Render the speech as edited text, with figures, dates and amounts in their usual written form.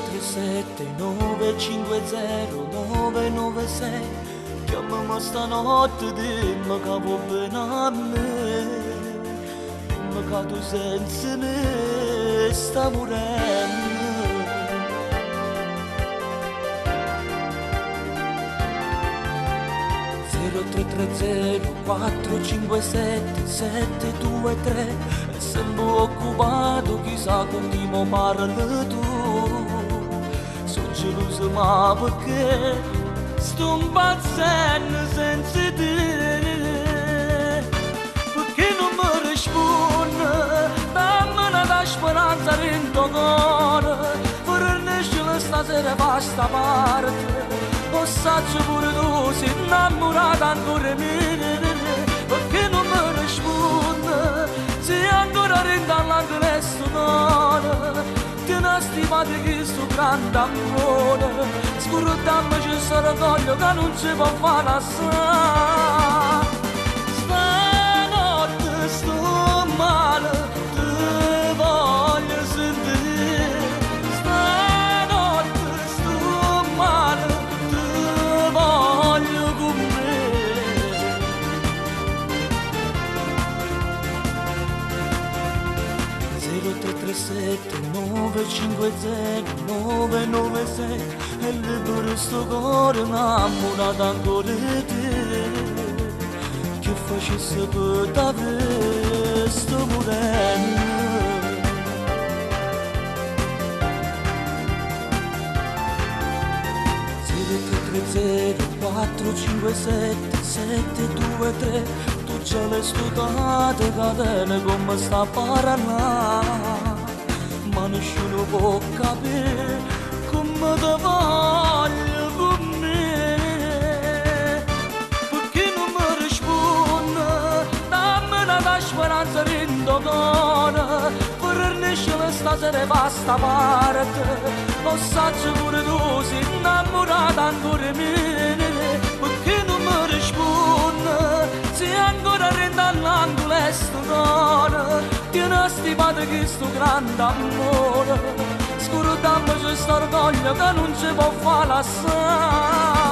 0337 950 996. Chiamami stanotte, dimmi che vuoi bene a me, dimmi che tu senza me stai morendo. 0330 457 723. È sempre occupato, chissà con chi mi parli tu. Sono geloso ma perché sto impazzendo senza te. Perché non mi risponde, dammi una speranza dentro il cuore. Per nessuno stasera fa sta parte. Lo saggio pure tu sei innamorata ancora mia. Perché non mi risponde, sei ancora dentro all'angolo e sto cuore. Ti ne stimate che sto grande amore. Scordammi ci sarà coglio che non si può fare assai. Stanotte sto male, ti voglio sentire. Stanotte sto male, ti voglio con me. 0337 950 996. E libero sto cuore innamorato ancora di te. Che facesse per te sto morendo. 0330 457 723. Tu già le studate catene come sta parlando, ma nessuno può capire come ti voglio con me. Perché non mi risponde, dammi una speranza dentro il cuore. Per nessuno stasera fa sta parte. Lo saggio pure tu sei innamorata ancora mia. Perché non mi risponde, sei ancora dentro all'angolo e sto cuore. Ti ne stimate che sto grande amore. Scordammi c'è sto orgoglio che non si può fare assai.